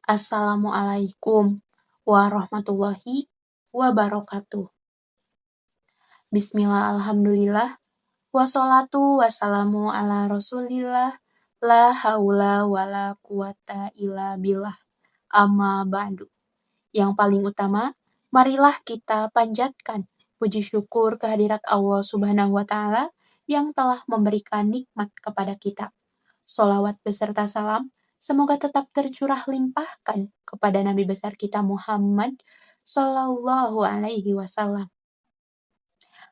Assalamualaikum warahmatullahi wabarakatuh. Bismillah, alhamdulillah, wassalatu wassalamu ala rasulillah, la haula wala quwata illa billah, amma ba'du. Yang paling utama, marilah kita panjatkan puji syukur kehadirat Allah Subhanahu wa Ta'ala yang telah memberikan nikmat kepada kita. Sholawat beserta salam semoga tetap tercurah limpahkan kepada Nabi besar kita Muhammad Sallallahu Alaihi Wasallam.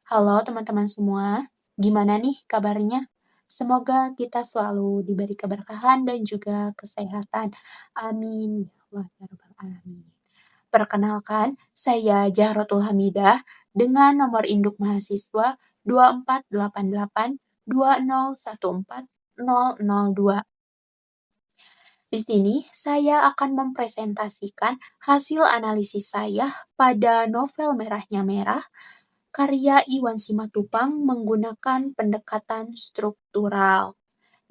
Halo teman-teman semua, gimana nih kabarnya? Semoga kita selalu diberi keberkahan dan juga kesehatan. Amin. Ya Allah, ya Rabbal Alamin. Perkenalkan, saya Jahrotul Hamidah dengan nomor induk mahasiswa 248820140002. Di sini saya akan mempresentasikan hasil analisis saya pada novel Merahnya Merah karya Iwan Simatupang menggunakan pendekatan struktural.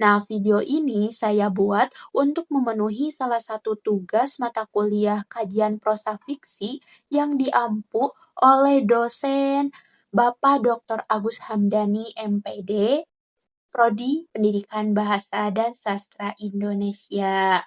Nah, video ini saya buat untuk memenuhi salah satu tugas mata kuliah kajian prosa fiksi yang diampu oleh dosen Bapak Dr. Agus Hamdani MPD, Prodi Pendidikan Bahasa dan Sastra Indonesia.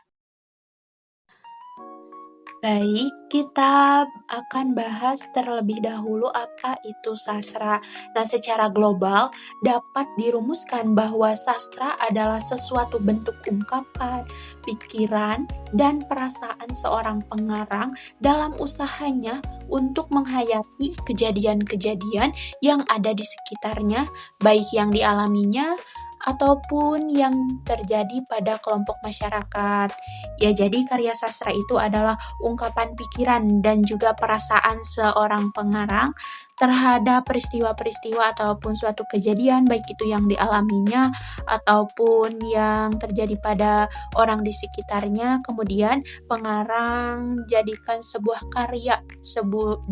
Baik, kita akan bahas terlebih dahulu apa itu sastra. Nah, secara global dapat dirumuskan bahwa sastra adalah sesuatu bentuk ungkapan, pikiran, dan perasaan seorang pengarang dalam usahanya untuk menghayati kejadian-kejadian yang ada di sekitarnya, baik yang dialaminya ataupun yang terjadi pada kelompok masyarakat. Ya, jadi karya sastra itu adalah ungkapan pikiran dan juga perasaan seorang pengarang terhadap peristiwa-peristiwa ataupun suatu kejadian, baik itu yang dialaminya ataupun yang terjadi pada orang di sekitarnya. Kemudian pengarang jadikan sebuah karya,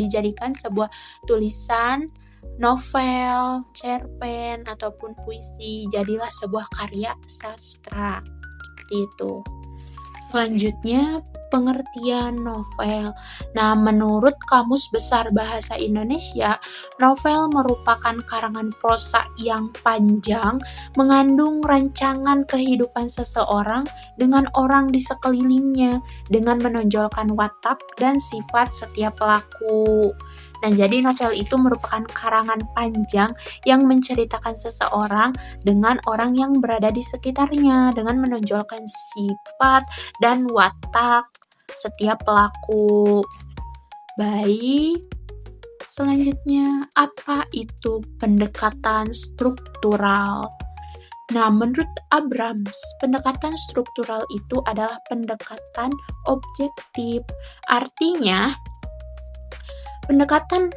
dijadikan sebuah tulisan, novel, cerpen, ataupun puisi, jadilah sebuah karya sastra. Seperti itu. Selanjutnya, pengertian novel. Nah, menurut Kamus Besar Bahasa Indonesia, novel merupakan karangan prosa yang panjang, mengandung rancangan kehidupan seseorang dengan orang di sekelilingnya, dengan menonjolkan watak dan sifat setiap pelaku. Nah, jadi novel itu merupakan karangan panjang yang menceritakan seseorang dengan orang yang berada di sekitarnya, dengan menonjolkan sifat dan watak setiap pelaku. Baik, selanjutnya apa itu pendekatan struktural? Nah, menurut Abrams, pendekatan struktural itu adalah pendekatan objektif. Pendekatan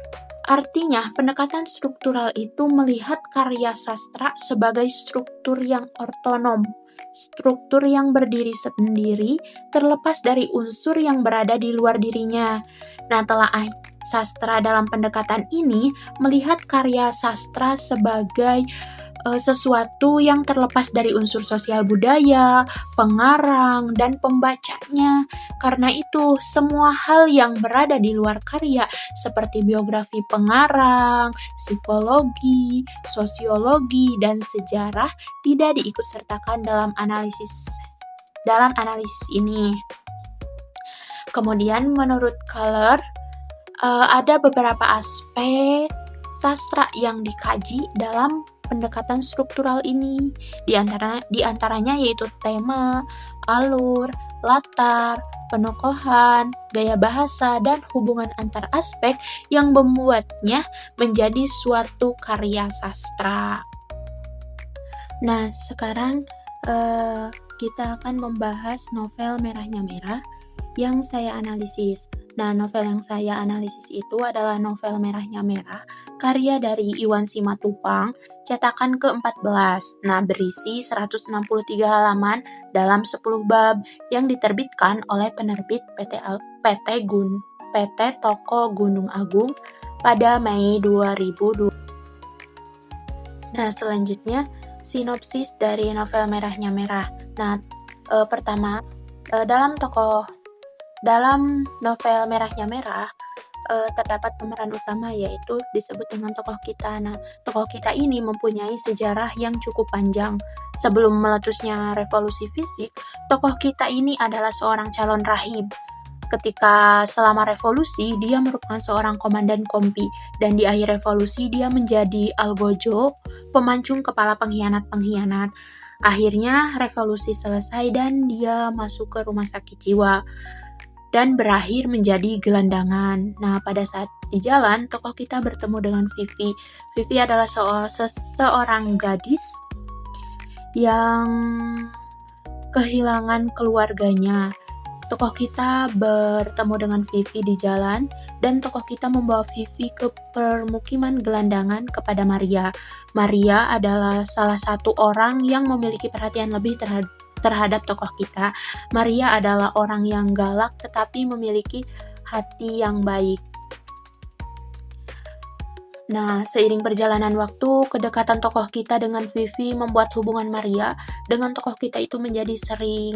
struktural itu melihat karya sastra sebagai struktur yang otonom, struktur yang berdiri sendiri, terlepas dari unsur yang berada di luar dirinya. Nah, telaah sastra dalam pendekatan ini melihat karya sastra sebagai sesuatu yang terlepas dari unsur sosial budaya, pengarang, dan pembacanya. Karena itu, semua hal yang berada di luar karya seperti biografi pengarang, psikologi, sosiologi, dan sejarah tidak diikutsertakan dalam analisis ini. Kemudian menurut Keller, ada beberapa aspek sastra yang dikaji dalam pendekatan struktural ini, di antaranya yaitu tema, alur, latar, penokohan, gaya bahasa, dan hubungan antar aspek yang membuatnya menjadi suatu karya sastra. Nah, sekarang kita akan membahas novel Merahnya Merah yang saya analisis. Nah, novel yang saya analisis itu adalah novel Merahnya Merah, karya dari Iwan Simatupang, cetakan ke-14. Nah, berisi 163 halaman dalam 10 bab yang diterbitkan oleh penerbit PT Toko Gunung Agung pada Mei 2002. Nah, selanjutnya sinopsis dari novel Merahnya Merah. Nah, pertama, dalam tokoh Dalam novel Merahnya Merah, terdapat pemeran utama yaitu disebut dengan tokoh kita. Nah, tokoh kita ini mempunyai sejarah yang cukup panjang. Sebelum meletusnya revolusi fisik, tokoh kita ini adalah seorang calon rahib. Ketika selama revolusi, dia merupakan seorang komandan kompi, dan di akhir revolusi dia menjadi algojo, pemancung kepala pengkhianat-pengkhianat. Akhirnya revolusi selesai dan dia masuk ke rumah sakit jiwa dan berakhir menjadi gelandangan. Nah, pada saat di jalan, tokoh kita bertemu dengan Vivi. Vivi adalah seorang gadis yang kehilangan keluarganya. Tokoh kita bertemu dengan Vivi di jalan, dan tokoh kita membawa Vivi ke permukiman gelandangan kepada Maria. Maria adalah salah satu orang yang memiliki perhatian lebih terhadap tokoh kita. Maria adalah orang yang galak tetapi memiliki hati yang baik. Nah, seiring perjalanan waktu, kedekatan tokoh kita dengan Vivi membuat hubungan Maria dengan tokoh kita itu menjadi sering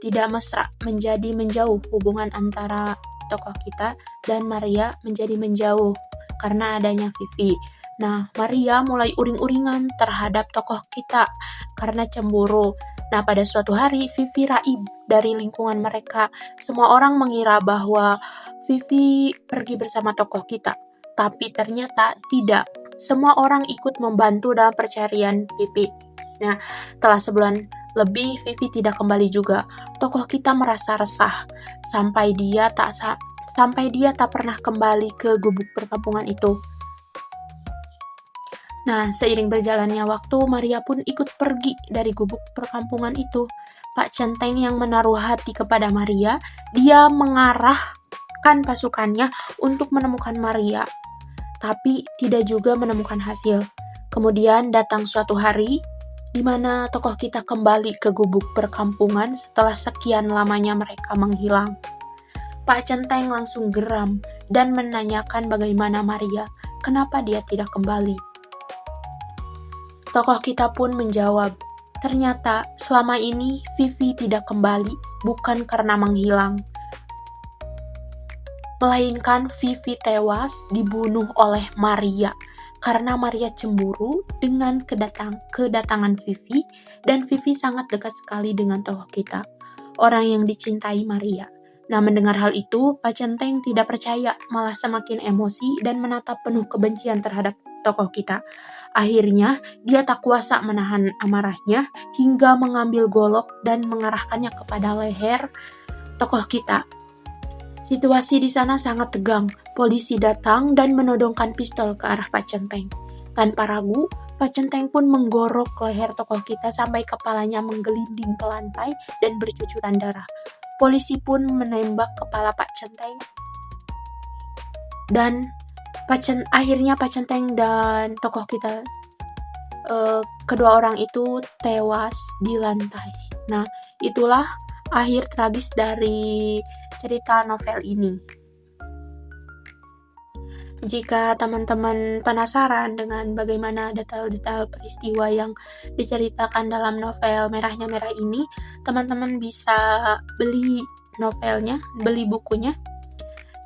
tidak mesra, menjadi menjauh. Hubungan antara tokoh kita dan Maria menjadi menjauh karena adanya Vivi. Nah, Maria mulai uring-uringan terhadap tokoh kita karena cemburu. Nah, pada suatu hari, Vivi raib dari lingkungan mereka. Semua orang mengira bahwa Vivi pergi bersama tokoh kita, tapi ternyata tidak. Semua orang ikut membantu dalam pencarian Vivi. Nah, setelah sebulan lebih, Vivi tidak kembali juga. Tokoh kita merasa resah sampai dia tak pernah kembali ke gubuk perkampungan itu. Nah, seiring berjalannya waktu, Maria pun ikut pergi dari gubuk perkampungan itu. Pak Centeng yang menaruh hati kepada Maria, dia mengarahkan pasukannya untuk menemukan Maria, tapi tidak juga menemukan hasil. Kemudian datang suatu hari, di mana tokoh kita kembali ke gubuk perkampungan setelah sekian lamanya mereka menghilang. Pak Centeng langsung geram dan menanyakan bagaimana Maria, kenapa dia tidak kembali. Tokoh kita pun menjawab, ternyata selama ini Vivi tidak kembali bukan karena menghilang, melainkan Vivi tewas dibunuh oleh Maria karena Maria cemburu dengan kedatangan Vivi, dan Vivi sangat dekat sekali dengan tokoh kita, orang yang dicintai Maria. Nah, mendengar hal itu, Pak Centeng tidak percaya, malah semakin emosi dan menatap penuh kebencian terhadap tokoh kita. Akhirnya, dia tak kuasa menahan amarahnya hingga mengambil golok dan mengarahkannya kepada leher tokoh kita. Situasi di sana sangat tegang. Polisi datang dan menodongkan pistol ke arah Pak Centeng. Tanpa ragu, Pak Centeng pun menggorok leher tokoh kita sampai kepalanya menggelinding ke lantai dan bercucuran darah. Polisi pun menembak kepala Pak Centeng, dan akhirnya Pak Centeng dan tokoh kita, kedua orang itu tewas di lantai. Nah, itulah akhir tragis dari cerita novel ini. Jika teman-teman penasaran dengan bagaimana detail-detail peristiwa yang diceritakan dalam novel Merahnya Merah ini, teman-teman bisa beli novelnya, beli bukunya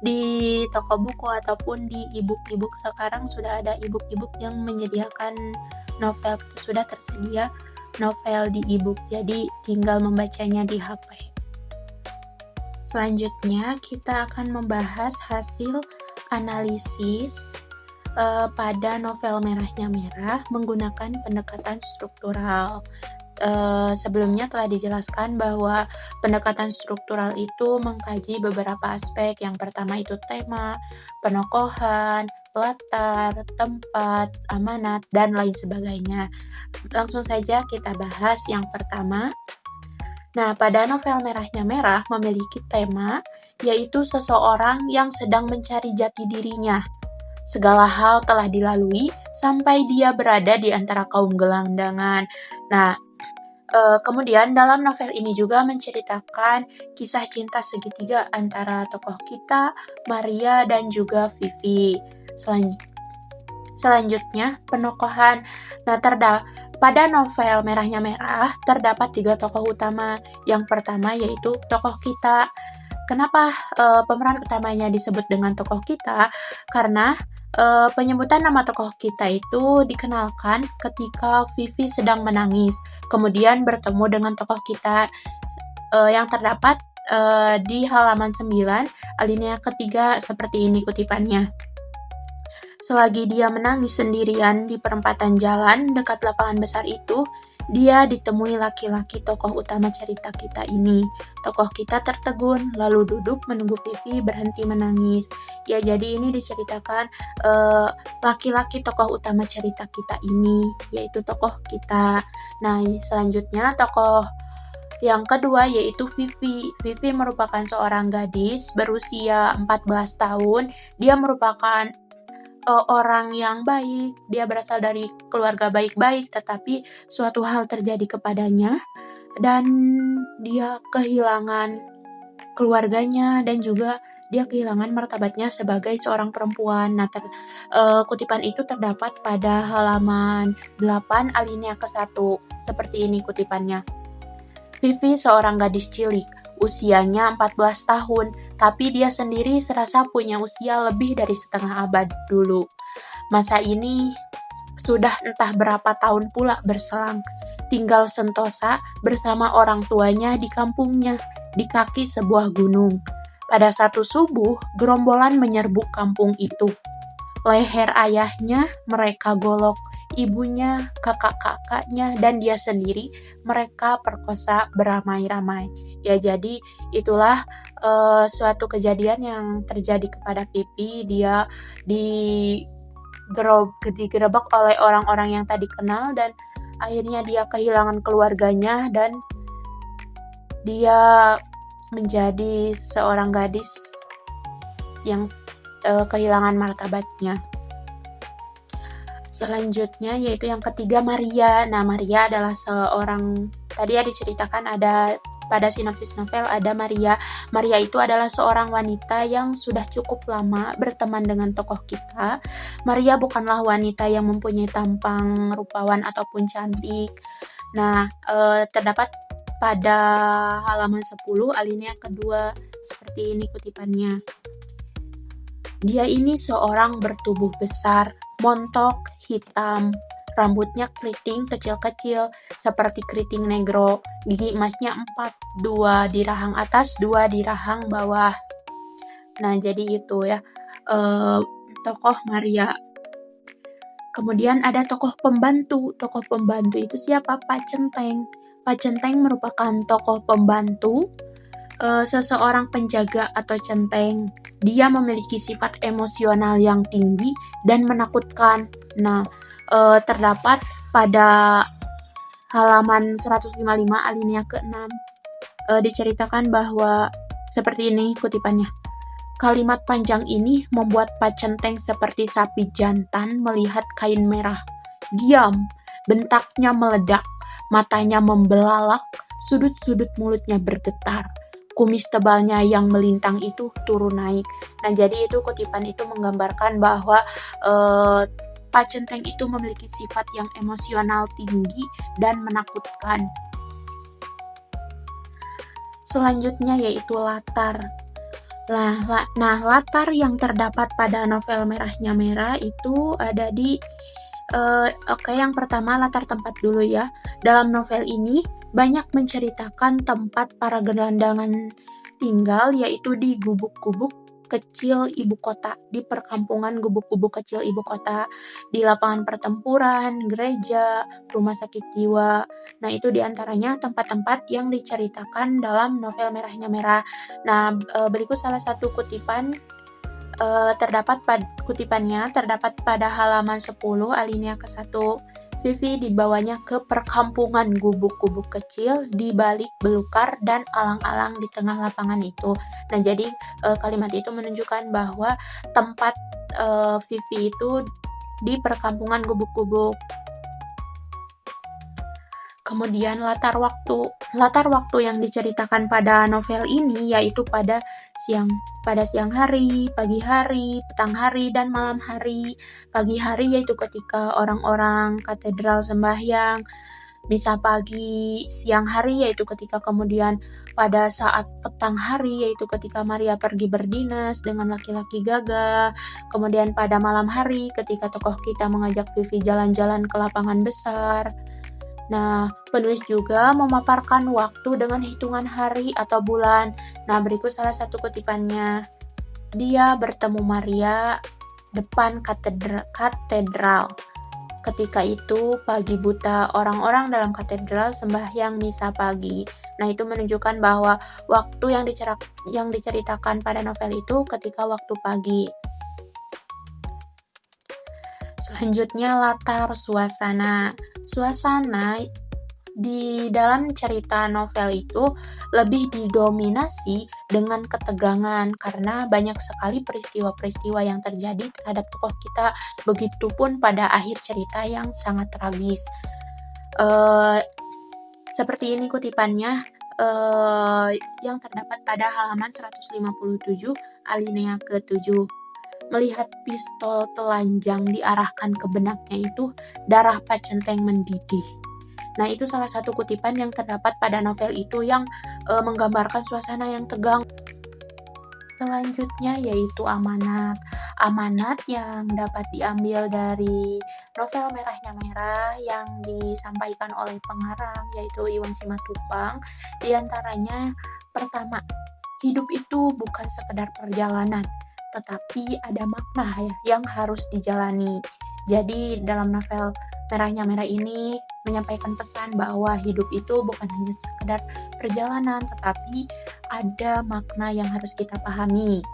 di toko buku ataupun di e-book. Sekarang sudah ada e-book yang menyediakan novel, sudah tersedia novel di e-book, jadi tinggal membacanya di HP. Selanjutnya kita akan membahas hasil analisis pada novel Merahnya Merah menggunakan pendekatan struktural. Sebelumnya telah dijelaskan bahwa pendekatan struktural itu mengkaji beberapa aspek. Yang pertama itu tema, penokohan, latar, tempat, amanat, dan lain sebagainya. Langsung saja kita bahas yang pertama. Nah, pada novel Merahnya Merah memiliki tema, yaitu seseorang yang sedang mencari jati dirinya. Segala hal telah dilalui sampai dia berada di antara kaum gelandangan. Nah, kemudian dalam novel ini juga menceritakan kisah cinta segitiga antara tokoh kita, Maria, dan juga Vivi. Selanjutnya, penokohan. Nah, pada novel Merahnya Merah terdapat 3 tokoh utama. Yang pertama yaitu tokoh kita. Kenapa pemeran utamanya disebut dengan tokoh kita? Karena penyebutan nama tokoh kita itu dikenalkan ketika Vivi sedang menangis, kemudian bertemu dengan tokoh kita yang terdapat di halaman 9, alinea ketiga seperti ini kutipannya. Selagi dia menangis sendirian di perempatan jalan dekat lapangan besar itu, dia ditemui laki-laki tokoh utama cerita kita ini. Tokoh kita tertegun, lalu duduk menunggu Vivi berhenti menangis. Ya, jadi ini diceritakan laki-laki tokoh utama cerita kita ini, yaitu tokoh kita. Nah, selanjutnya tokoh yang kedua yaitu Vivi. Vivi merupakan seorang gadis berusia 14 tahun. Dia merupakan orang yang baik, dia berasal dari keluarga baik-baik, tetapi suatu hal terjadi kepadanya dan dia kehilangan keluarganya dan juga dia kehilangan martabatnya sebagai seorang perempuan. Nah, kutipan itu terdapat pada halaman 8 alinea ke-1. Seperti ini kutipannya. Vivi seorang gadis cilik, usianya 14 tahun, tapi dia sendiri serasa punya usia lebih dari setengah abad dulu. Masa ini sudah entah berapa tahun pula berselang, tinggal sentosa bersama orang tuanya di kampungnya, di kaki sebuah gunung. Pada satu subuh, gerombolan menyerbu kampung itu. Leher ayahnya mereka golok, ibunya, kakak-kakaknya, dan dia sendiri mereka perkosa beramai-ramai. Ya, jadi itulah suatu kejadian yang terjadi kepada Pipi. Dia digerebek oleh orang-orang yang tadi kenal dan akhirnya dia kehilangan keluarganya dan dia menjadi seorang gadis yang kehilangan martabatnya. Selanjutnya yaitu yang ketiga Maria. Nah, Maria adalah seorang, tadi ya diceritakan ada pada sinopsis novel ada Maria. Maria itu adalah seorang wanita yang sudah cukup lama berteman dengan tokoh kita. Maria bukanlah wanita yang mempunyai tampang rupawan ataupun cantik. Nah, terdapat pada halaman 10 alinea kedua seperti ini kutipannya. Dia ini seorang bertubuh besar, montok, hitam, rambutnya keriting kecil-kecil seperti keriting negro, gigi emasnya 4, 2 di rahang atas, 2 di rahang bawah. Nah, jadi itu ya tokoh Maria. Kemudian ada tokoh pembantu. Tokoh pembantu itu siapa? Pak Centeng. Pak Centeng merupakan tokoh pembantu seseorang penjaga atau centeng. Dia memiliki sifat emosional yang tinggi dan menakutkan. Nah, terdapat pada halaman 155 alinea ke-6 diceritakan bahwa seperti ini kutipannya. Kalimat panjang ini membuat Pak Centeng seperti sapi jantan melihat kain merah. Diam, bentaknya meledak, matanya membelalak, sudut-sudut mulutnya bergetar. Kumis tebalnya yang melintang itu turun naik. Nah, jadi itu kutipan itu menggambarkan bahwa Pak Centeng itu memiliki sifat yang emosional tinggi dan menakutkan. Selanjutnya yaitu latar. Nah, latar yang terdapat pada novel Merahnya Merah itu ada di yang pertama latar tempat dulu ya. Dalam novel ini banyak menceritakan tempat para gelandangan tinggal, yaitu di gubuk-gubuk kecil ibu kota, di perkampungan gubuk-gubuk kecil ibu kota, di lapangan pertempuran, gereja, rumah sakit jiwa. Nah, itu diantaranya tempat-tempat yang diceritakan dalam novel Merahnya Merah. Nah, berikut salah satu kutipan kutipannya terdapat pada halaman 10 alinea ke-1. Vivi dibawanya ke perkampungan gubuk-gubuk kecil di balik belukar dan alang-alang di tengah lapangan itu. Nah, jadi kalimat itu menunjukkan bahwa tempat Vivi itu di perkampungan gubuk-gubuk. Kemudian latar waktu yang diceritakan pada novel ini yaitu pada pada siang hari, pagi hari, petang hari, dan malam hari. Pagi hari yaitu ketika orang-orang katedral sembahyang, misa pagi. Siang hari yaitu ketika kemudian pada saat petang hari yaitu ketika Maria pergi berdinas dengan laki-laki gagah. Kemudian pada malam hari ketika tokoh kita mengajak Vivi jalan-jalan ke lapangan besar. Nah, penulis juga memaparkan waktu dengan hitungan hari atau bulan. Nah, berikut salah satu kutipannya. Dia bertemu Maria depan katedral. Ketika itu, pagi buta, orang-orang dalam katedral sembahyang misa pagi. Nah, itu menunjukkan bahwa waktu yang diceritakan pada novel itu ketika waktu pagi. Selanjutnya, latar suasana. Suasana di dalam cerita novel itu lebih didominasi dengan ketegangan karena banyak sekali peristiwa-peristiwa yang terjadi terhadap tokoh kita, begitupun pada akhir cerita yang sangat tragis. Seperti ini kutipannya yang terdapat pada halaman 157 alinea ke-7. Melihat pistol telanjang diarahkan ke benaknya itu, darah Pak Centeng mendidih. Nah, itu salah satu kutipan yang terdapat pada novel itu yang menggambarkan suasana yang tegang. Selanjutnya yaitu amanat. Amanat yang dapat diambil dari novel Merahnya Merah yang disampaikan oleh pengarang yaitu Iwan Simatupang. Di antaranya, pertama, hidup itu bukan sekedar perjalanan, tetapi ada makna yang harus dijalani. Jadi dalam novel Merahnya Merah ini menyampaikan pesan bahwa hidup itu bukan hanya sekedar perjalanan, tetapi ada makna yang harus kita pahami.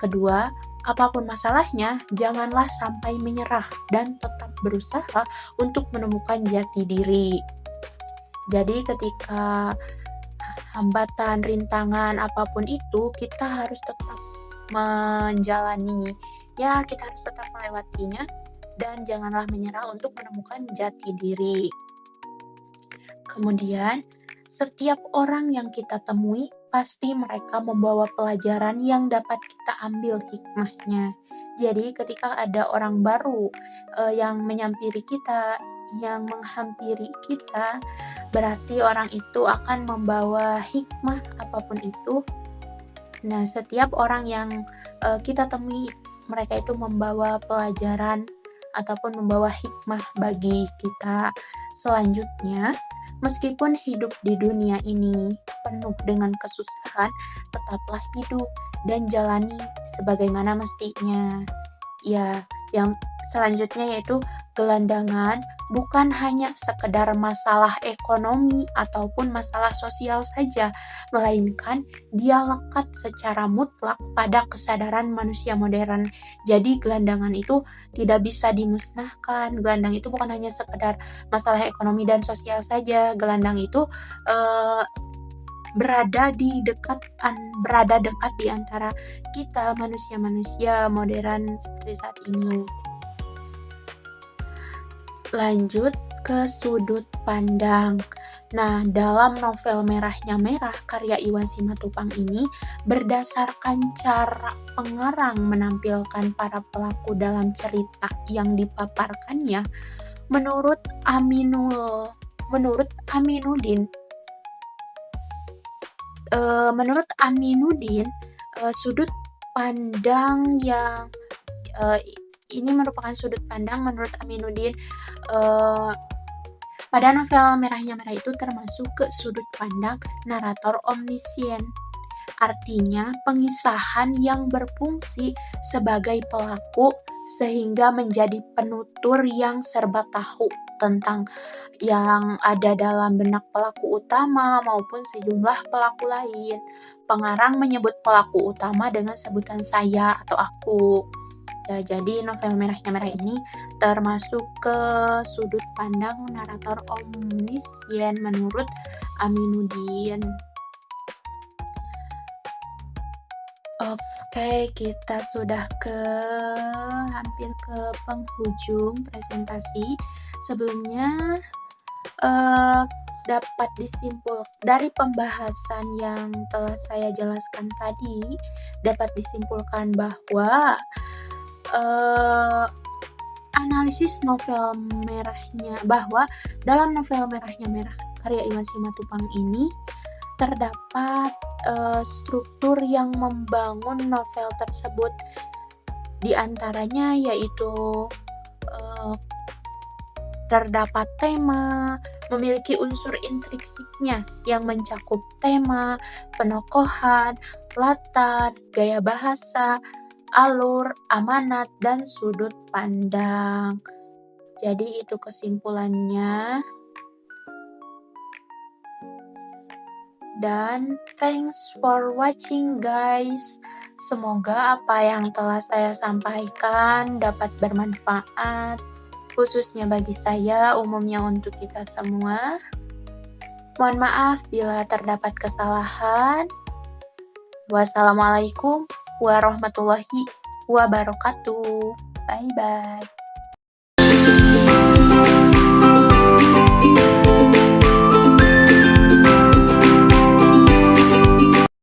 Kedua, apapun masalahnya, janganlah sampai menyerah dan tetap berusaha untuk menemukan jati diri. Jadi ketika hambatan, rintangan, apapun itu, kita harus tetap menjalani. Ya, kita harus tetap melewatinya dan janganlah menyerah untuk menemukan jati diri. Kemudian, setiap orang yang kita temui pasti mereka membawa pelajaran yang dapat kita ambil hikmahnya. Jadi ketika ada orang baru yang menghampiri kita, berarti orang itu akan membawa hikmah apapun itu. Nah, setiap orang yang kita temui, mereka itu membawa pelajaran ataupun membawa hikmah bagi kita. Selanjutnya, meskipun hidup di dunia ini penuh dengan kesusahan, tetaplah hidup dan jalani sebagaimana mestinya. Ya, yang selanjutnya yaitu gelandangan bukan hanya sekedar masalah ekonomi ataupun masalah sosial saja, melainkan dia lekat secara mutlak pada kesadaran manusia modern. Jadi gelandangan itu tidak bisa dimusnahkan. Gelandang itu bukan hanya sekedar masalah ekonomi dan sosial saja. Gelandang itu berada dekat di antara kita manusia-manusia modern seperti saat ini. Lanjut ke sudut pandang. Nah, dalam novel Merahnya Merah karya Iwan Simatupang ini berdasarkan cara pengarang menampilkan para pelaku dalam cerita yang dipaparkannya, menurut Aminuddin, sudut pandang yang ini merupakan sudut pandang menurut Aminuddin pada novel Merahnya Merah itu termasuk ke sudut pandang narator omnisien. Artinya pengisahan yang berfungsi sebagai pelaku sehingga menjadi penutur yang serba tahu tentang yang ada dalam benak pelaku utama maupun sejumlah pelaku lain. Pengarang menyebut pelaku utama dengan sebutan saya atau aku. Ya, jadi novel Merahnya Merah ini termasuk ke sudut pandang narator omnisien menurut Aminuddin. Oke, kita sudah hampir ke penghujung presentasi. Sebelumnya dapat disimpul dari pembahasan yang telah saya jelaskan tadi, dapat disimpulkan bahwa analisis novel merahnya bahwa dalam novel Merahnya Merah karya Iwan Simatupang ini terdapat struktur yang membangun novel tersebut, di antaranya yaitu terdapat tema, memiliki unsur intrinsiknya yang mencakup tema, penokohan, latar, gaya bahasa, alur, amanat, dan sudut pandang. Jadi itu kesimpulannya. Dan thanks for watching guys. Semoga apa yang telah saya sampaikan dapat bermanfaat, khususnya bagi saya, umumnya untuk kita semua. Mohon maaf bila terdapat kesalahan. Wassalamualaikum warahmatullahi wabarakatuh. Bye-bye.